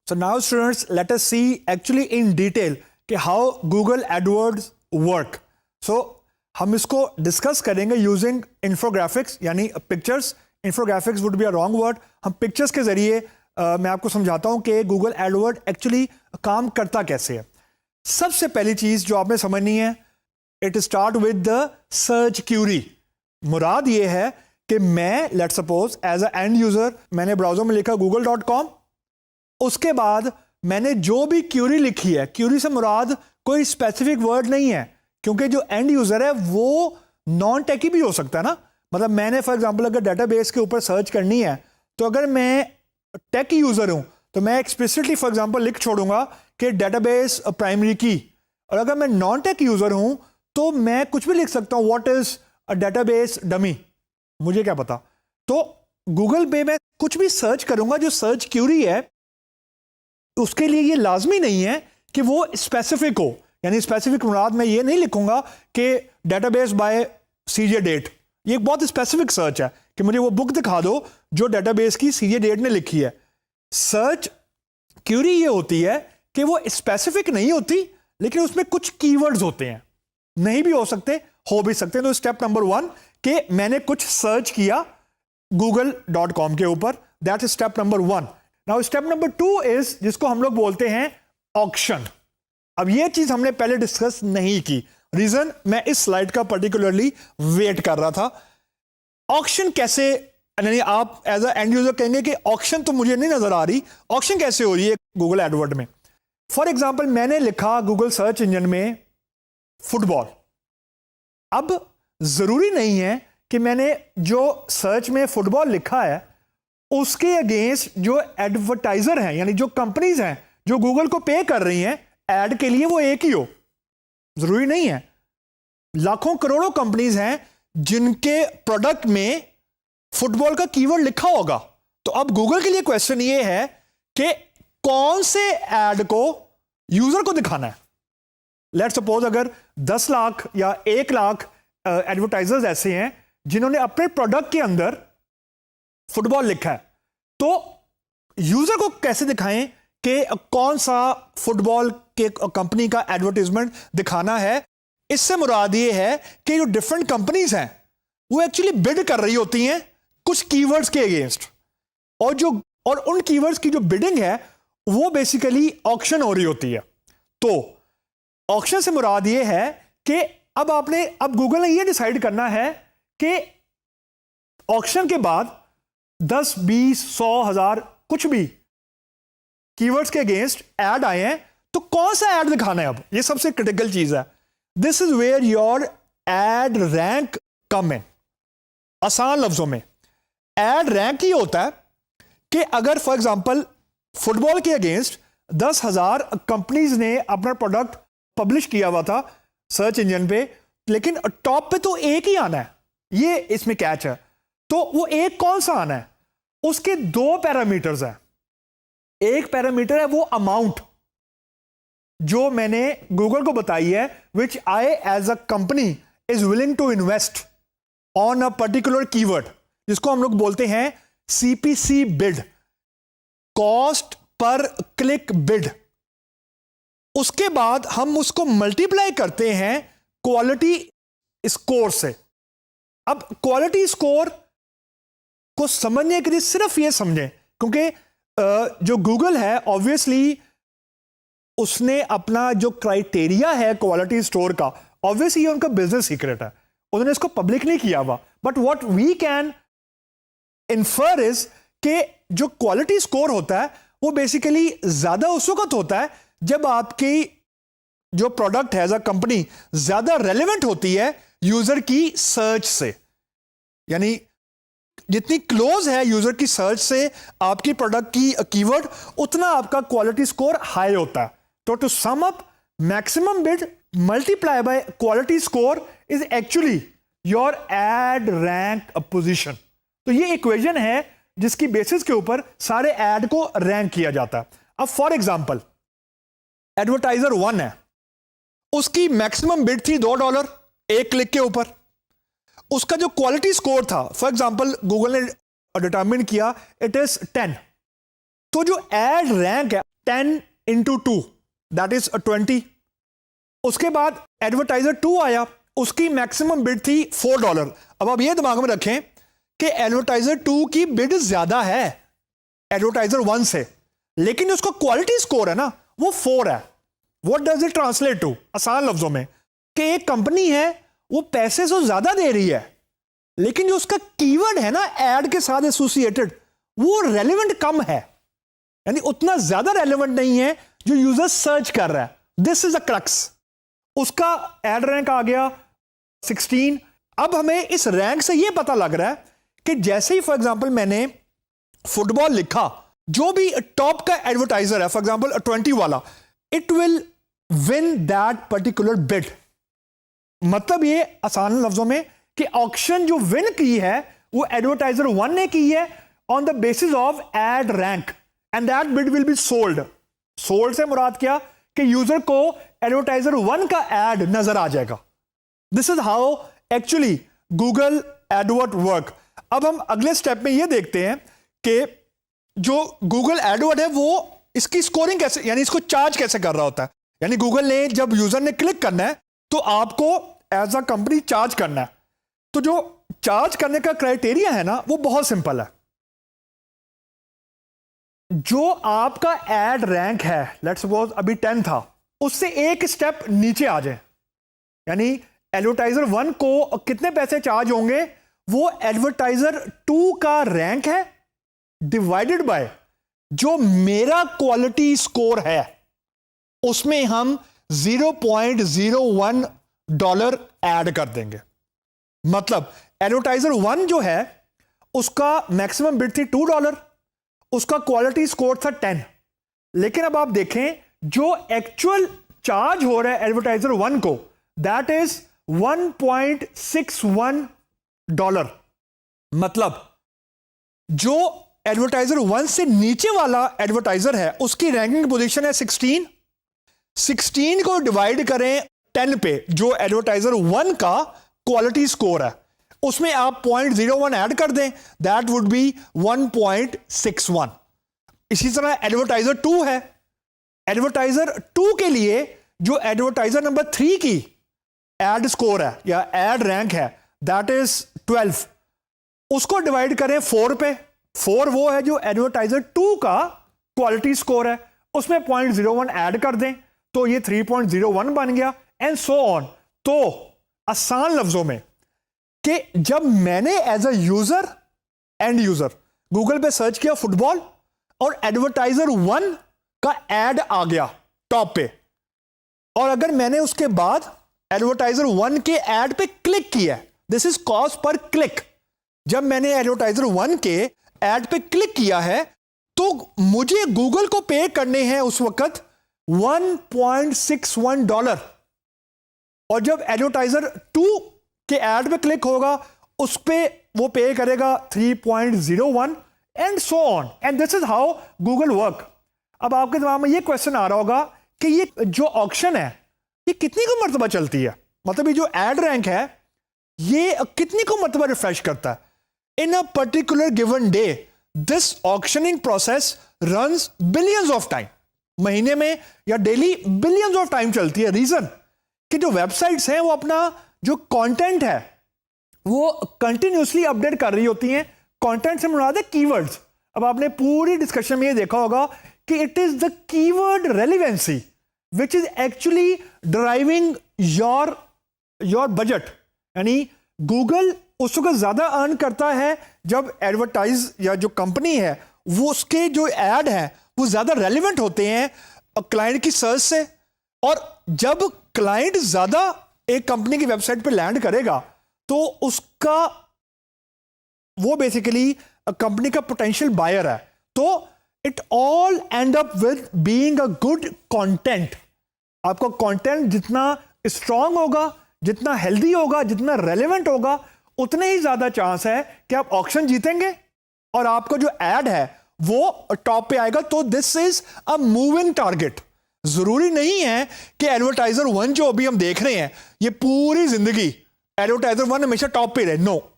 So now students, let us see actually in detail कि how Google AdWords work. So हम इसको discuss करेंगे using infographics यानी pictures. Infographics would be a wrong word. हम pictures के जरिए मैं आपको समझाता हूं कि गूगल एडवर्ड एक्चुअली काम करता कैसे है. सबसे पहली चीज जो आपने समझनी है, it start with the search query. मुराद ये है कि मैं let suppose as a end user मैंने ब्राउजर में लिखा google.com. उसके बाद मैंने जो भी क्यूरी लिखी है, क्यूरी से मुराद कोई स्पेसिफिक वर्ड नहीं है, क्योंकि जो एंड यूजर है वो नॉन टेकी भी हो सकता है ना. मतलब मैंने फॉर एग्जांपल अगर डेटाबेस के ऊपर सर्च करनी है, तो अगर मैं टेक यूजर हूं तो मैं एक्सप्लिसिटली फॉर एग्जांपल लिख छोड़ूंगा कि डेटाबेस प्राइमरी की. और अगर मैं नॉन टेक यूजर हूं तो मैं कुछ भी लिख सकता हूं, what is a database dummy, मुझे क्या पता. तो गूगल पे मैं कुछ भी सर्च करूंगा, जो सर्च क्यूरी है उसके लिए ये लाजमी नहीं है कि वो स्पेसिफिक हो. यानी स्पेसिफिक मुराद मैं ये नहीं लिखूंगा कि डेटाबेस बाय सीजे डेट. ये एक बहुत स्पेसिफिक सर्च है कि मुझे वो बुक दिखा दो जो डेटाबेस की सीजे डेट ने लिखी है. सर्च क्यूरी ये होती है कि वो स्पेसिफिक नहीं होती, लेकिन उसमें कुछ कीवर्ड्स होते हैं. नहीं भी हो सकते, हो भी सकते हैं. तो स्टेप नंबर 1 कि मैंने कुछ सर्च किया google.com के ऊपर, that is step number 1. Now step number 2 is जिसको हम लोग बोलते हैं ऑक्शन. अब ये चीज हमने पहले डिस्कस नहीं की. रीजन, मैं इस स्लाइड का पर्टिकुलरली वेट कर रहा था. ऑक्शन कैसे, यानी आप एज अ एंड यूजर कहेंगे कि ऑक्शन तो मुझे नहीं नजर आ रही, ऑक्शन कैसे हो रही है गूगल एडवर्ड में. फॉर एग्जाम्पल मैंने लिखा गूगल सर्च इंजन में फुटबॉल. अब जरूरी नहीं है कि मैंने जो सर्च में फुटबॉल लिखा है उसके अगेंस्ट जो एडवर्टाइजर हैं, यानी जो कंपनीज हैं जो गूगल को पे कर रही हैं एड के लिए, वो एक ही हो. जरूरी नहीं है. लाखों करोड़ों कंपनीज हैं जिनके प्रोडक्ट में फुटबॉल का कीवर्ड लिखा होगा. तो अब गूगल के लिए क्वेश्चन ये है कि कौन से एड को यूजर को दिखाना है. लेट सपोज अगर 10 लाख या 1 लाख एडवर्टाइजर्स ऐसे हैं जिन्होंने अपने प्रोडक्ट के अंदर फुटबॉल लिखा है, तो यूजर को कैसे दिखाएं कि कौन सा फुटबॉल के कंपनी का एडवर्टाइजमेंट दिखाना है. इससे मुराद ये है कि जो डिफरेंट कंपनीज हैं वो एक्चुअली बिड कर रही होती हैं कुछ कीवर्ड्स के अगेंस्ट, और उन कीवर्ड्स की जो बिडिंग है वो बेसिकली ऑक्शन हो रही होती है. तो ऑक्शन से मुराद ये है कि अब गूगल ने ये डिसाइड करना है कि ऑक्शन के बाद 10, 20, 100, 1000 कुछ भी कीवर्ड्स के अगेंस्ट ऐड आए हैं, तो कौन सा ऐड दिखाना है. अब ये सबसे क्रिटिकल चीज है. This is where your ad rank come in. आसान लफ्जों में एड रैंक ही होता है कि अगर फॉर एग्जांपल फुटबॉल के अगेंस्ट 10,000 कंपनीज ने अपना प्रोडक्ट पब्लिश किया हुआ था सर्च इंजन पे, लेकिन टॉप पे तो एक ही आना है, ये इसमें कैच है. तो वो एक कौन सा आना है, उसके 2 पैरामीटर्स हैं. एक पैरामीटर है वो अमाउंट जो मैंने गूगल को बताई है, which I as a company is willing to invest on a particular keyword, जिसको हम लोग बोलते हैं CPC bid, cost per click bid. उसके बाद हम उसको मल्टीप्लाई करते हैं क्वालिटी स्कोर से. अब क्वालिटी स्कोर को समझने के लिए सिर्फ ये समझें, क्योंकि जो गूगल है ऑब्वियसली उसने अपना जो क्राइटेरिया है क्वालिटी स्कोर का, ऑब्वियसली ये उनका बिजनेस सीक्रेट है, उन्होंने इसको पब्लिक नहीं किया हुआ. But what we can infer is कि जो क्वालिटी स्कोर होता है वो बेसिकली ज्यादा उस वक्त होता है जब आपकी जो प्रोडक्ट है एज अ कंपनी ज्यादा रेलेवेंट होती है यूजर की सर्च से. यानी जितनी क्लोज है यूजर की सर्च से आपकी प्रोडक्ट की कीवर्ड, उतना आपका क्वालिटी स्कोर हाई होता है. तो to sum up, maximum bid multiply by quality score is actually your ad rank position. तो ये इक्वेशन है जिसकी बेसिस के ऊपर सारे एड को रैंक किया जाता है. अब फॉर एग्जांपल एडवर्टाइजर 1 है, उसकी मैक्सिमम बिड थी $2 एक क्लिक के ऊपर. उसका जो क्वालिटी स्कोर था, फॉर एग्जांपल गूगल ने डिटरमिन किया इट इज 10. तो जो एड रैंक है, 10 into 2 दैट इज 20। उसके बाद एडवर्टाइजर 2 आया, उसकी मैक्सिमम बिड थी $4। अब आप ये दिमाग में रखें कि एडवर्टाइजर 2 की बिड ज्यादा है एडवर्टाइजर 1 से, लेकिन उसका क्वालिटी स्कोर है ना वो 4 है। What does it translate to? आसान लफ्जों में कि एक कंपनी है वो पैसे से ज्यादा दे रही है, लेकिन जो उसका कीवर्ड है ना एड के साथ एसोसिएटेड, वो रेलेवेंट कम है, यानी उतना ज्यादा रेलेवेंट नहीं है जो यूजर सर्च कर रहा है। This is a crux. उसका एड रैंक आ गया 16। अब हमें इस रैंक से यह पता लग रहा है कि जैसे ही फॉर एग्जांपल मैंने फुटबॉल लिखा, जो भी टॉप का एडवर्टाइजर है फॉर एग्जांपल 20 वाला, it will win that particular bid. मतलब ये आसान लफ्जों में कि ऑक्शन जो विन की है वो एडवर्टाइजर 1 ने की है on the basis of ad rank, and that bid will be sold. Sold से मुराद क्या कि यूजर को एडवर्टाइजर 1 का एड नजर आ जाएगा। This is how actually Google Edward work. अब हम अगले स्टेप में यह देखते हैं कि जो गूगल एडवर्ड है वो इसकी स्कोरिंग कैसे, यानी इसको चार्ज कैसे कर रहा होता है। यानी गूगल ने जब यूजर ने क्लिक करना है तो आपको एज अ कंपनी चार्ज करना है। तो जो चार्ज करने का क्राइटेरिया है ना वो बहुत सिंपल है। जो आपका एड रैंक है, लेट्स सपोज अभी 10 था, उससे एक स्टेप नीचे आ जाए, यानी एडवर्टाइजर 1 को कितने पैसे चार्ज होंगे, वो एडवर्टाइजर 2 का रैंक है डिवाइडेड बाय जो मेरा क्वालिटी स्कोर है, उसमें हम $0.01 ऐड कर देंगे। मतलब एडवर्टाइजर 1 जो है उसका मैक्सिमम बिड थी $2, उसका क्वालिटी स्कोर था 10, लेकिन अब आप देखें जो एक्चुअल चार्ज हो रहा है एडवर्टाइजर 1 को, दैट इज $1.61। मतलब जो एडवर्टाइजर 1 से नीचे वाला एडवर्टाइजर है उसकी रैंकिंग पोजीशन है 16 को डिवाइड करें 10 पे, जो एडवर्टाइजर 1 का क्वालिटी स्कोर है, उसमें आप 0.01 ऐड कर दें, दैट वुड बी 1.61। इसी तरह एडवर्टाइजर 2 है, एडवर्टाइजर 2 के लिए जो एडवर्टाइजर नंबर 3 की एड स्कोर है या एड रैंक है, दैट इज 12, उसको डिवाइड करें 4 पे। 4 वो है जो एडवर्टाइजर 2 का क्वालिटी स्कोर है, उसमें 0.01 ऐड कर दें तो ये 3.01 बन गया, एंड सो ऑन। तो आसान लफ्जों में कि जब मैंने as a user end user Google पे सर्च किया फुटबॉल और एडवर्टाइजर 1 का एड आ गया टॉप पे, और अगर मैंने उसके बाद एडवर्टाइजर 1 के एड पे क्लिक किया, this is cost per click, जब मैंने एडवर्टाइजर 1 के एड पे क्लिक किया है तो मुझे गूगल को पे करने हैं उस वक्त $1.61, और जब एडवर्टाइजर 2 के एड पे क्लिक होगा उस पे वो पे करेगा 3.01, and so on, and this is how Google work. अब आपके दिमाग में ये क्वेश्चन आ रहा होगा कि ये जो ऑक्शन है ये कितनी को मर्तबा चलती है, मतलब ये जो एड रैंक है ये कितनी को मर्तबा रिफ्रेश करता है in a particular given day. This auctioning process runs billions of time, महीने में या डेली बिलियंस ऑफ टाइम चलती है। रीजन कि जो वेबसाइट्स हैं वो अपना जो कंटेंट है वो कंटिन्यूसली अपडेट कर रही होती हैं। कंटेंट से मुराद है कीवर्ड्स। अब आपने पूरी डिस्कशन में ये देखा होगा कि it is the keyword relevancy which is actually driving your budget, यानी गूगल उस वक्त ज्यादा अर्न करता है जब एडवर्टाइज या जो कंपनी है वो उसके जो एड है वो ज्यादा रेलिवेंट होते हैं क्लाइंट की सर्च से, और जब क्लाइंट ज्यादा एक कंपनी की वेबसाइट पे लैंड करेगा तो उसका वो बेसिकली कंपनी का पोटेंशियल बायर है। तो it all and up with being a good content. आपका कंटेंट जितना स्ट्रांग होगा, जितना हेल्दी होगा, जितना रेलेवेंट होगा, उतने ही ज्यादा चांस है कि आप ऑक्शन जीतेंगे और आपका जो एड है वो टॉप पे आएगा। तो this is a moving target. जरूरी नहीं है कि एडवर्टाइजर 1 जो अभी हम देख रहे हैं ये पूरी जिंदगी एडवर्टाइजर 1 हमेशा टॉप पे रहे। नो,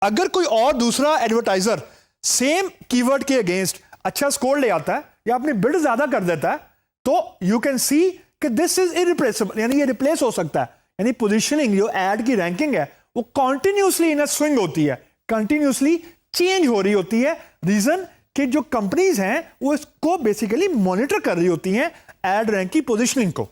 अगर कोई और दूसरा एडवर्टाइजर सेम कीवर्ड के अगेंस्ट अच्छा स्कोर ले आता है या अपनी बिड ज्यादा कर देता है, तो यू कैन सी कि दिस इज इरिप्लेसेबल, यानी ये रिप्लेस हो सकता है। यानी पोजीशनिंग, जो एड की रैंकिंग है, वो कॉन्टिन्यूसली इन स्विंग होती है, कंटिन्यूसली चेंज हो रही होती है। रीजन कि जो कंपनीज हैं वो इसको बेसिकली मॉनिटर कर रही होती हैं एड रैंक की पोजीशनिंग को।